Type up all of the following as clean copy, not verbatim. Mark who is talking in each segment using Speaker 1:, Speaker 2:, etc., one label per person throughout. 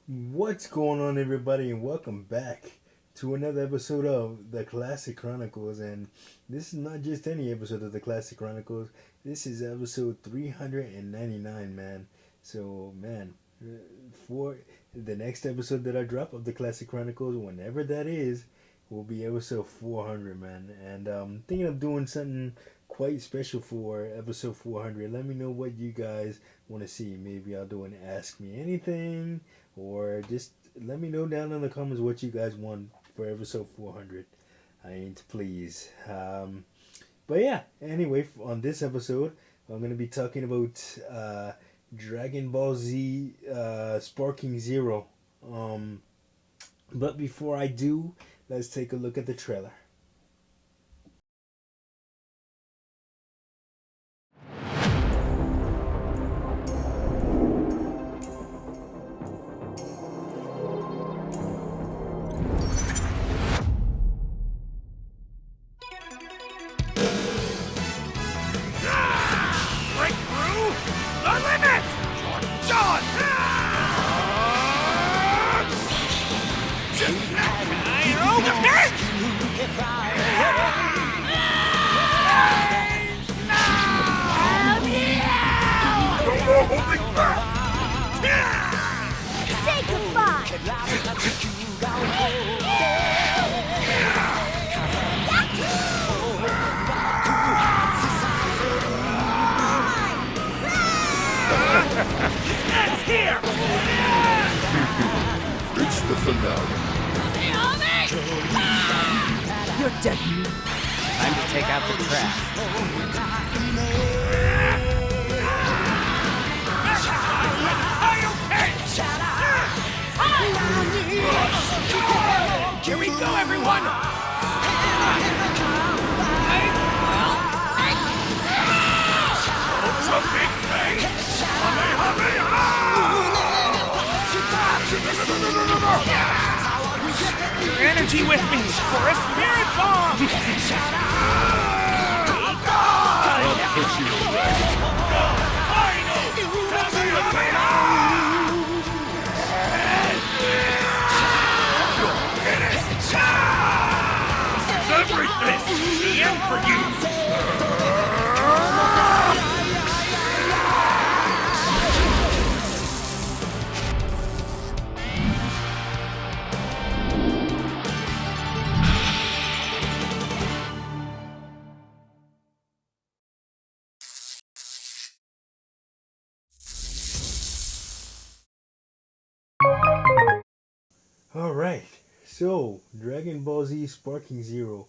Speaker 1: What's going on, everybody, and welcome back to another episode of the Classic Chronicles. And this is not just any episode of the Classic Chronicles, this is episode 399, man. So, man, for the next episode that I drop of the Classic Chronicles, whenever that is, will be episode 400, man. And thinking of doing something quite special for episode 400. Let me know what you guys want to see. Maybe I'll do an Ask Me Anything, or just let me know down in the comments what you guys want for episode 400. I ain't please. But yeah, anyway, on this episode, I'm going to be talking about Dragon Ball Z Sparking Zero. Um, but before I do, let's take a look at the trailer.
Speaker 2: Breakthrough the limit! You're done! No holding back!
Speaker 3: Say goodbye!
Speaker 2: It's here!
Speaker 4: It's the finale.
Speaker 3: You're dead meat.
Speaker 5: Time to take out the trash.
Speaker 2: Here we go, everyone! It's a big thing! Your energy with me for a spirit bomb! Everything! The end for you!
Speaker 1: Alright, so Dragon Ball Z Sparking Zero.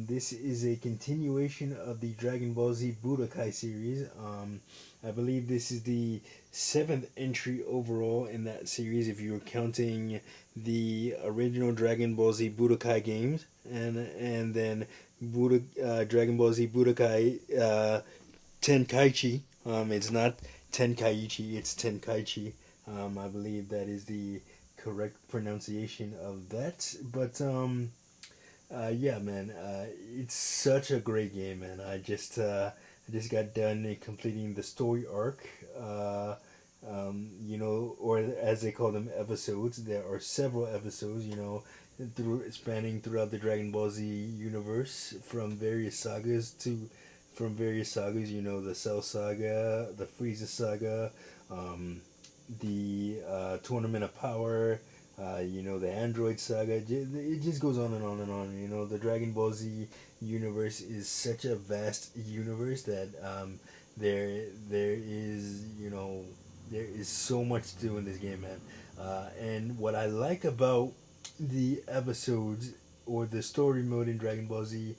Speaker 1: This is a continuation of the Dragon Ball Z Budokai series. I believe this is the seventh entry overall in that series, if you were counting the original Dragon Ball Z Budokai games, and then Dragon Ball Z Budokai Tenkaichi. It's not Tenkaichi, it's Tenkaichi. I believe that is the correct pronunciation of that. But yeah, man, it's such a great game, man. I just got done completing the story arc. Or as they call them, episodes. There are several episodes, spanning throughout the Dragon Ball Z universe from various sagas. The Cell Saga, the Frieza Saga, the Tournament of Power, the Android Saga. It just goes on and on and on. The Dragon Ball Z universe is such a vast universe that there is so much to do in this game, man. And what I like about the episodes or the story mode in Dragon Ball Z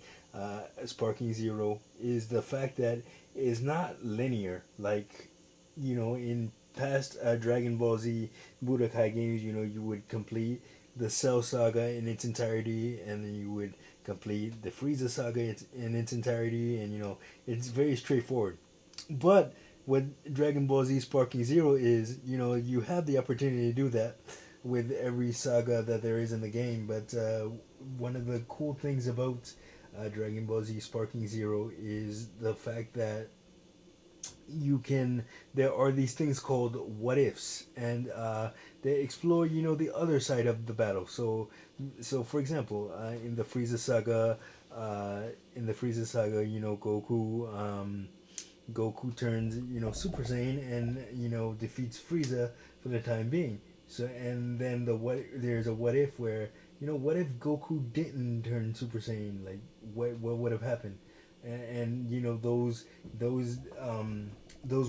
Speaker 1: Sparking Zero is the fact that it's not linear. Like, in past Dragon Ball Z Budokai games, you would complete the Cell Saga in its entirety, and then you would complete the Frieza Saga in its entirety, and it's very straightforward. But what Dragon Ball Z Sparking Zero is, you have the opportunity to do that with every saga that there is in the game. But one of the cool things about Dragon Ball Z Sparking Zero is the fact that you can there are these things called what ifs, and they explore the other side of the battle. So for example, in the Frieza saga, Goku turns Super Saiyan, and defeats Frieza for the time being. So and then there's a what if where what if Goku didn't turn Super Saiyan, like what would have happened. And those those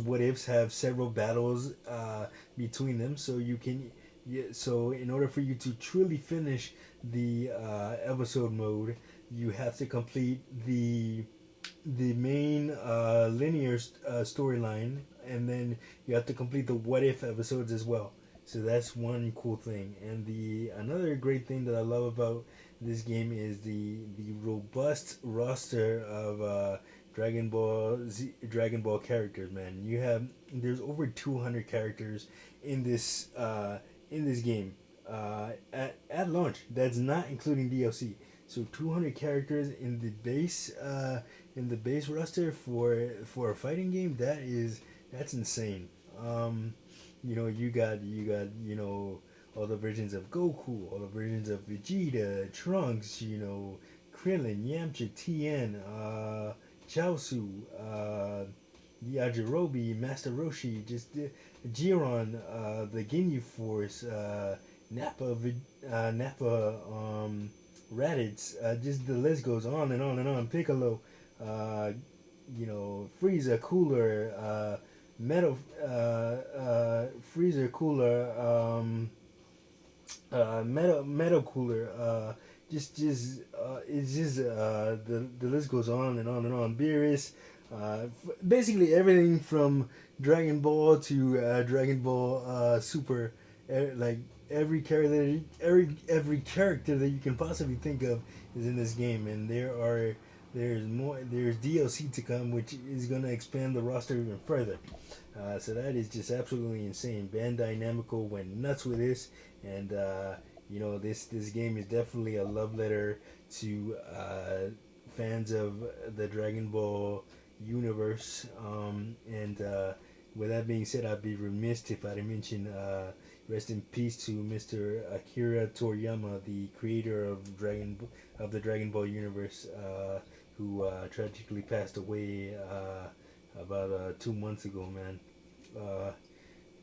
Speaker 1: what ifs have several battles between them, so you can so in order for you to truly finish the episode mode, you have to complete the main linear storyline, and then you have to complete the what if episodes as well. So that's one cool thing. And the another great thing that I love about this game is the robust roster of Dragon Ball characters. Man, there's over 200 characters in this game at launch. That's not including DLC. So 200 characters in the base roster for a fighting game. That's insane. You got all the versions of Goku, all the versions of Vegeta, Trunks, Krillin, Yamcha, Tien, Chaozu, Yajirobe, Master Roshi, just Jiron, the Ginyu Force, Nappa, Raditz, just the list goes on and on and on. Piccolo, Frieza, Cooler, Metal, Freezer, Cooler, Metal Cooler, it's just the list goes on and on and on. Beerus, basically everything from Dragon Ball to Dragon Ball Super, like every character that you can possibly think of is in this game, and there's DLC to come, which is gonna expand the roster even further. So that is just absolutely insane. Bandai Namco went nuts with this, and this game is definitely a love letter to fans of the Dragon Ball universe. And with that being said, I'd be remiss if I didn't mention rest in peace to Mr. Akira Toriyama, the creator of the Dragon Ball universe, who tragically passed away about 2 months ago, man.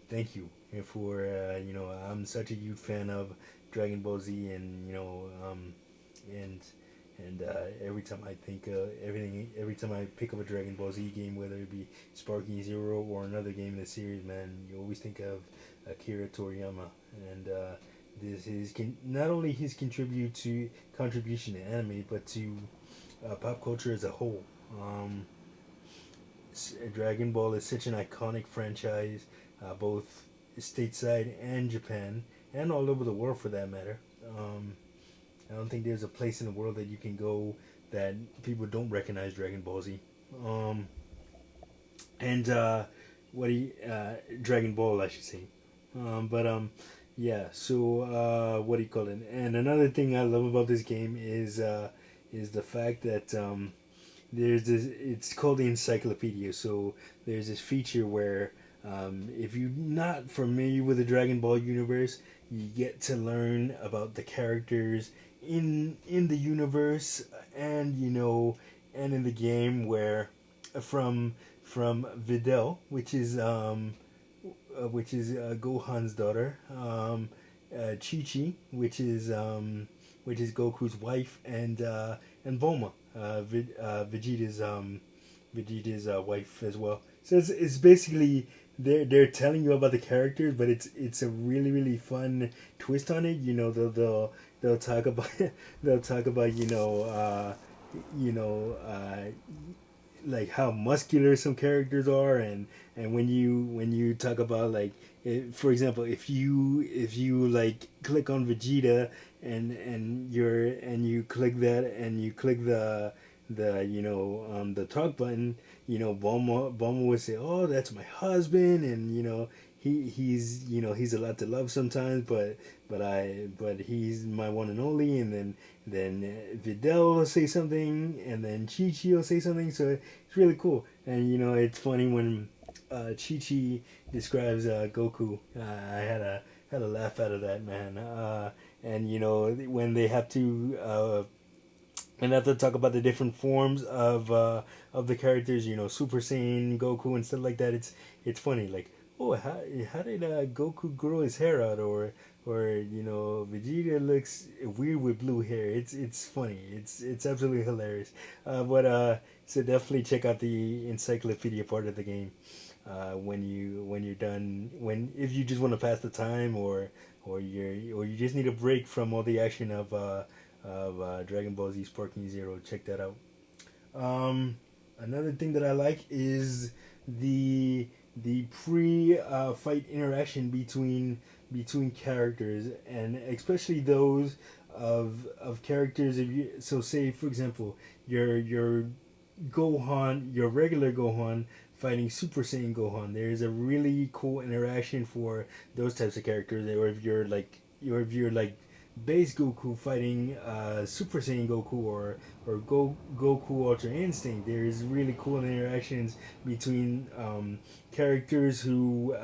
Speaker 1: Thank you for I'm such a huge fan of Dragon Ball Z, and every time I think every time I pick up a Dragon Ball Z game, whether it be Sparking Zero or another game in the series, man, you always think of Akira Toriyama, and not only his contribution to anime, but to pop culture as a whole. Dragon Ball is such an iconic franchise, both stateside and Japan, and all over the world for that matter. I don't think there's a place in the world that you can go that people don't recognize Dragon Ball Z. Dragon Ball, I should say. Yeah. So what do you call it? And another thing I love about this game is the fact that there's this. It's called the encyclopedia. So there's this feature where if you're not familiar with the Dragon Ball universe, you get to learn about the characters in the universe, and and in the game, where from Videl, which is Gohan's daughter, Chi Chi, which is Goku's wife, and Bulma, Vegeta's wife as well. So it's basically they're telling you about the characters, but it's a really really fun twist on it. They'll talk about like how muscular some characters are, and when you talk about, like, for example, if you like click on Vegeta and you click that, and you click the the talk button, Bulma would say, "Oh, that's my husband," and he's a lot to love sometimes, but he's my one and only. And then Videl will say something, and then Chi Chi will say something. So it's really cool. And it's funny when Chi describes Goku. I had a laugh out of that, man. And you know when they have to and have to talk about the different forms of the characters, you know, Super Saiyan Goku and stuff like that. It's funny, like, oh, how did Goku grow his hair out, or you know, Vegeta looks weird with blue hair. It's funny. It's absolutely hilarious. But so definitely check out the encyclopedia part of the game when you're done, when if you just want to pass the time, or you just need a break from all the action of Dragon Ball Z Sparking Zero. Check that out. Another thing that I like is the pre fight interaction between characters, and especially those of characters. If you so say for example your Gohan, your regular Gohan fighting Super Saiyan Gohan, there is a really cool interaction for those types of characters. Or if you're like base Goku fighting Super Saiyan Goku, or Goku Ultra Instinct, there is really cool interactions between characters who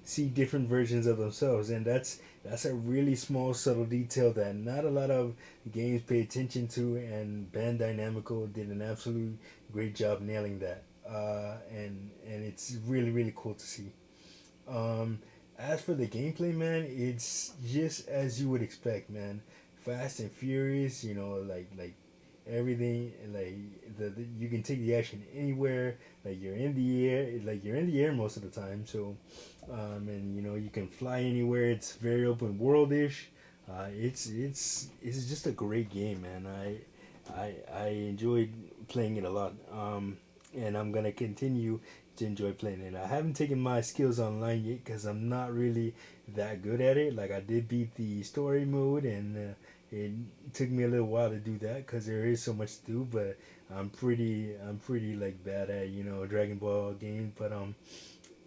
Speaker 1: see different versions of themselves, and that's a really small subtle detail that not a lot of games pay attention to, and Bandai Namco did an absolute great job nailing that, and it's really cool to see. Um, as for the gameplay, man, it's just as you would expect, man. Fast and furious, you know, like everything, like the you can take the action anywhere. Like you're in the air most of the time. So, and you know you can fly anywhere. It's very open worldish. It's just a great game, man. I enjoyed playing it a lot. And I'm gonna continue to enjoy playing it. I haven't taken my skills online yet because I'm not really that good at it. Like I did beat the story mode, and it took me a little while to do that because there is so much to do. But I'm pretty like bad at, you know, Dragon Ball games. But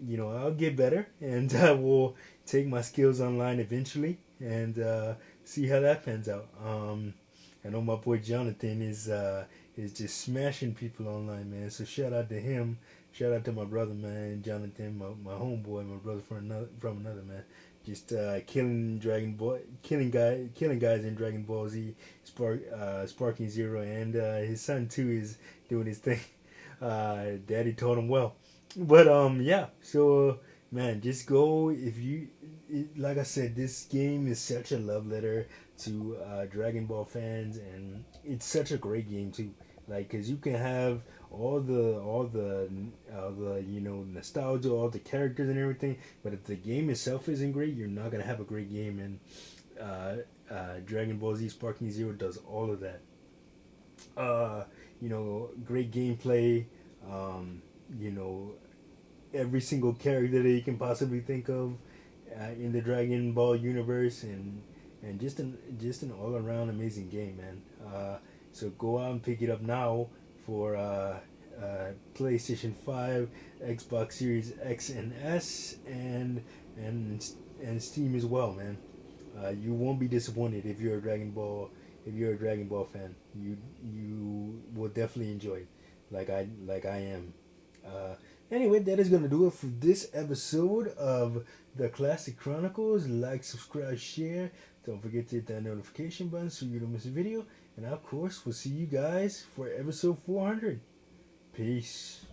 Speaker 1: you know, I'll get better, and I will take my skills online eventually, and see how that pans out. I know my boy Jonathan is just smashing people online, man. So shout out to him. Shout out to my brother, man, Jonathan, my homeboy, my brother from another man. Just killing killing guys in Dragon Ball Z, Sparking Zero, and his son too is doing his thing. Daddy taught him well, but yeah. So man, just go if you like I said, this game is such a love letter to Dragon Ball fans, and it's such a great game too. Like, cause you can have all the you know nostalgia, all the characters and everything, but if the game itself isn't great, you're not gonna have a great game. And Dragon Ball Z Sparking Zero does all of that. You know, great gameplay. You know, every single character that you can possibly think of in the Dragon Ball universe, and just an all around amazing game, man. So go out and pick it up now for PlayStation 5, Xbox Series X and S, and Steam as well, man. You won't be disappointed if you're a Dragon Ball fan. You will definitely enjoy it, like I am. Uh, anyway, that is gonna do it for this episode of the Classic Chronicles. Like, subscribe, share. Don't forget to hit that notification button so you don't miss a video. And of course, we'll see you guys for episode 400. Peace.